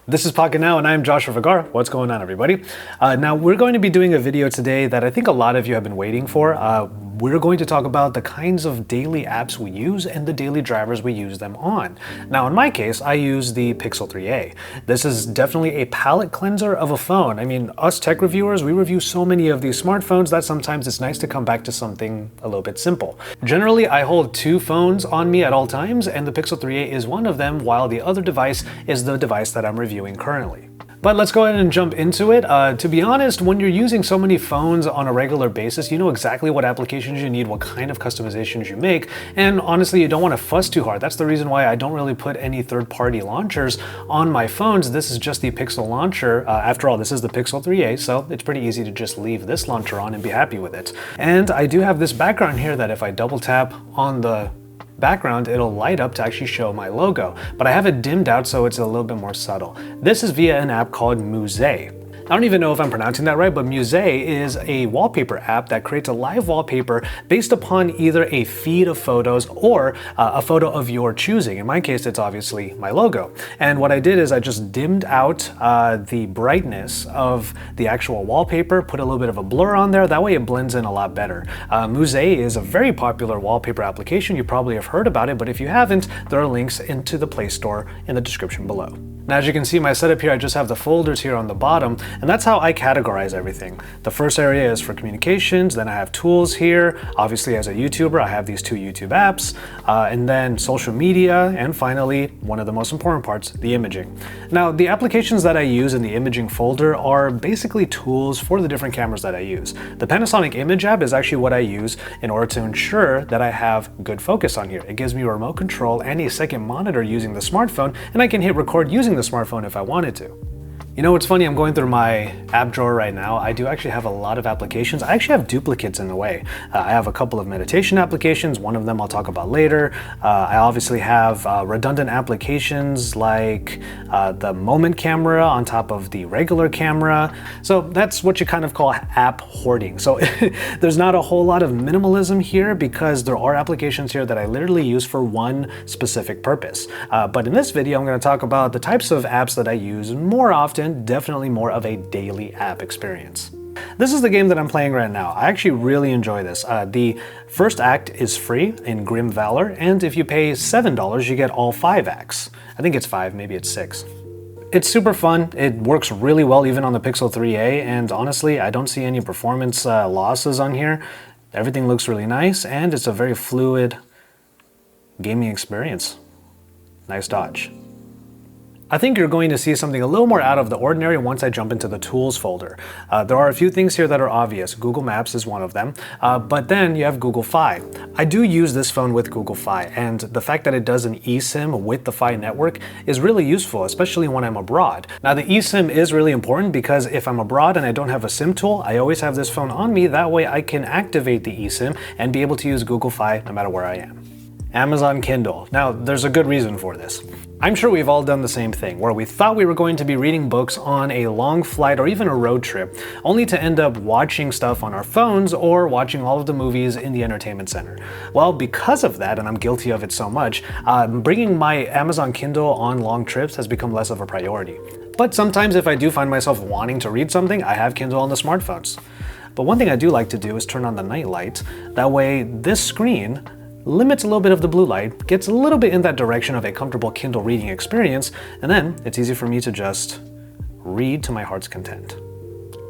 This is Pocketnow and I'm Joshua Vergara. What's going on, everybody? Now we're going to be doing a video today that I think a lot of you have been waiting for. We're going to talk about the kinds of daily apps we use and the daily drivers we use them on. Now in my case, I use the Pixel 3a. This is definitely a palate cleanser of a phone. I mean, us tech reviewers, we review so many of these smartphones that sometimes it's nice to come back to something a little bit simple. Generally, I hold two phones on me at all times, and the Pixel 3a is one of them, while the other device is the device that I'm reviewing currently. But let's go ahead and jump into it. To be honest, when you're using so many phones on a regular basis, you know exactly what applications you need, what kind of customizations you make, and honestly, you don't want to fuss too hard. That's the reason why I don't really put any third-party launchers on my phones. This is just the Pixel launcher. After all, this is the Pixel 3a, so it's pretty easy to just leave this launcher on and be happy with it. And I do have this background here that if I double tap on the background, it'll light up to actually show my logo, but I have it dimmed out so it's a little bit more subtle. This is via an app called Mousse A. I don't even know if I'm pronouncing that right, but Mousse A is a wallpaper app that creates a live wallpaper based upon either a feed of photos or a photo of your choosing. In my case, it's obviously my logo. And what I did is I just dimmed out the brightness of the actual wallpaper, put a little bit of a blur on there. That way it blends in a lot better. Mousse A is a very popular wallpaper application. You probably have heard about it, but if you haven't, there are links into the Play Store in the description below. Now, as you can see, my setup here, I just have the folders here on the bottom, and that's how I categorize everything. The first area is for communications, then I have tools here. Obviously, as a YouTuber, I have these two YouTube apps, and then social media, and finally, one of the most important parts, the imaging. Now, the applications that I use in the imaging folder are basically tools for the different cameras that I use. The Panasonic Image app is actually what I use in order to ensure that I have good focus on here. It gives me a remote control and a second monitor using the smartphone, and I can hit record using the smartphone if I wanted to. You know what's funny, I'm going through my app drawer right now. I do actually have a lot of applications. I actually have duplicates in a way. I have a couple of meditation applications. One of them I'll talk about later. I obviously have redundant applications like the Moment camera on top of the regular camera. So that's what you kind of call app hoarding. So there's not a whole lot of minimalism here because there are applications here that I literally use for one specific purpose. But in this video, I'm going to talk about the types of apps that I use more often. Definitely more of a daily app experience. This is the game that I'm playing right now. I actually really enjoy this. The first act is free in Grim Valor, and if you pay $7, you get all 5 acts. I think it's 5, maybe it's 6. It's super fun. It works really well even on the Pixel 3a, and honestly, I don't see any performance losses on here. Everything looks really nice, and it's a very fluid gaming experience. Nice dodge. I think you're going to see something a little more out of the ordinary once I jump into the tools folder. There are a few things here that are obvious. Google Maps is one of them, but then you have Google Fi. I do use this phone with Google Fi, and the fact that it does an eSIM with the Fi network is really useful, especially when I'm abroad. Now the eSIM is really important because if I'm abroad and I don't have a SIM tool, I always have this phone on me. That way I can activate the eSIM and be able to use Google Fi no matter where I am. Amazon Kindle. Now, there's a good reason for this. I'm sure we've all done the same thing, where we thought we were going to be reading books on a long flight or even a road trip, only to end up watching stuff on our phones or watching all of the movies in the entertainment center. Well, because of that, and I'm guilty of it so much, bringing my Amazon Kindle on long trips has become less of a priority. But sometimes if I do find myself wanting to read something, I have Kindle on the smartphones. But one thing I do like to do is turn on the night light. That way, this screen limits a little bit of the blue light, gets a little bit in that direction of a comfortable Kindle reading experience, and then it's easy for me to just read to my heart's content.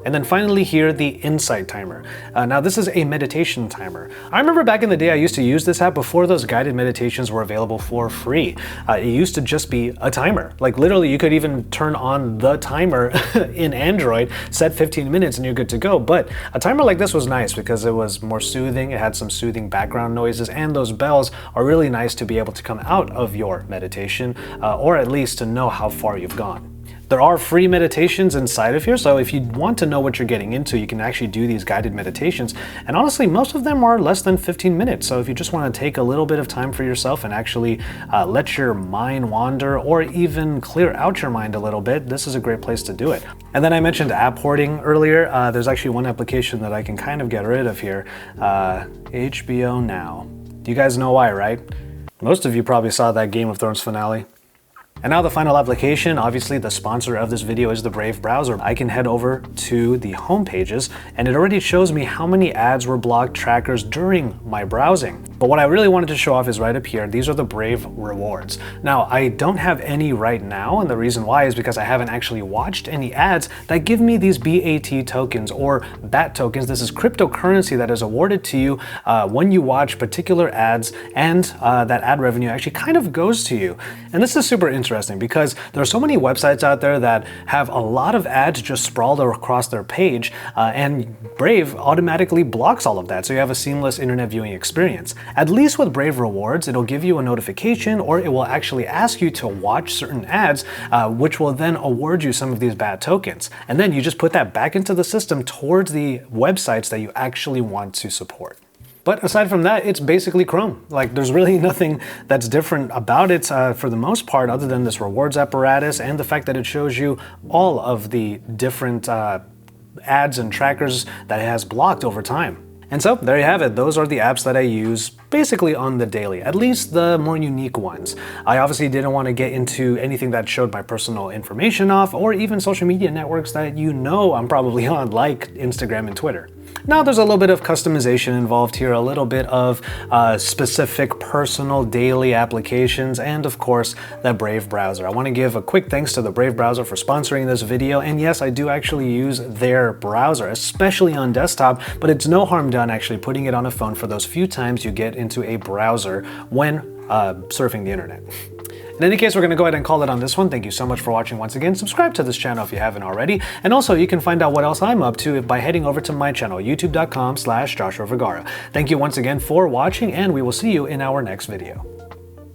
And then finally here, the Insight timer. Now this is a meditation timer. I remember back in the day I used to use this app before those guided meditations were available for free. It used to just be a timer. Like literally you could even turn on the timer in Android, set 15 minutes and you're good to go. But a timer like this was nice because it was more soothing, it had some soothing background noises, and those bells are really nice to be able to come out of your meditation, or at least to know how far you've gone. There are free meditations inside of here, so if you want to know what you're getting into, you can actually do these guided meditations. And honestly, most of them are less than 15 minutes, so if you just want to take a little bit of time for yourself and actually let your mind wander or even clear out your mind a little bit, this is a great place to do it. And then I mentioned app hoarding earlier. There's actually one application that I can kind of get rid of here, HBO Now. You guys know why, right? Most of you probably saw that Game of Thrones finale. And now the final application, obviously the sponsor of this video is the Brave browser. I can head over to the home pages and it already shows me how many ads were blocked trackers during my browsing. But what I really wanted to show off is right up here. These are the Brave rewards. Now, I don't have any right now, and the reason why is because I haven't actually watched any ads that give me these BAT tokens or BAT tokens. This is cryptocurrency that is awarded to you when you watch particular ads, and that ad revenue actually kind of goes to you. And this is super interesting because there are so many websites out there that have a lot of ads just sprawled across their page, and Brave automatically blocks all of that, so you have a seamless internet viewing experience. At least with Brave Rewards, it'll give you a notification or it will actually ask you to watch certain ads, which will then award you some of these BAT tokens. And then you just put that back into the system towards the websites that you actually want to support. But aside from that, it's basically Chrome. Like, there's really nothing that's different about it for the most part, other than this rewards apparatus and the fact that it shows you all of the different ads and trackers that it has blocked over time. And so there you have it. Those are the apps that I use basically on the daily, at least the more unique ones. I obviously didn't want to get into anything that showed my personal information off, or even social media networks that you know I'm probably on, like Instagram and Twitter. Now there's a little bit of customization involved here, a little bit of specific personal daily applications, and of course the Brave browser. I want to give a quick thanks to the Brave browser for sponsoring this video, and yes, I do actually use their browser, especially on desktop, but it's no harm done actually putting it on a phone for those few times you get into a browser when surfing the internet. In any case, we're going to go ahead and call it on this one. Thank you so much for watching once again. Subscribe to this channel if you haven't already. And also, you can find out what else I'm up to by heading over to my channel, youtube.com/Joshua Vergara. Thank you once again for watching, and we will see you in our next video.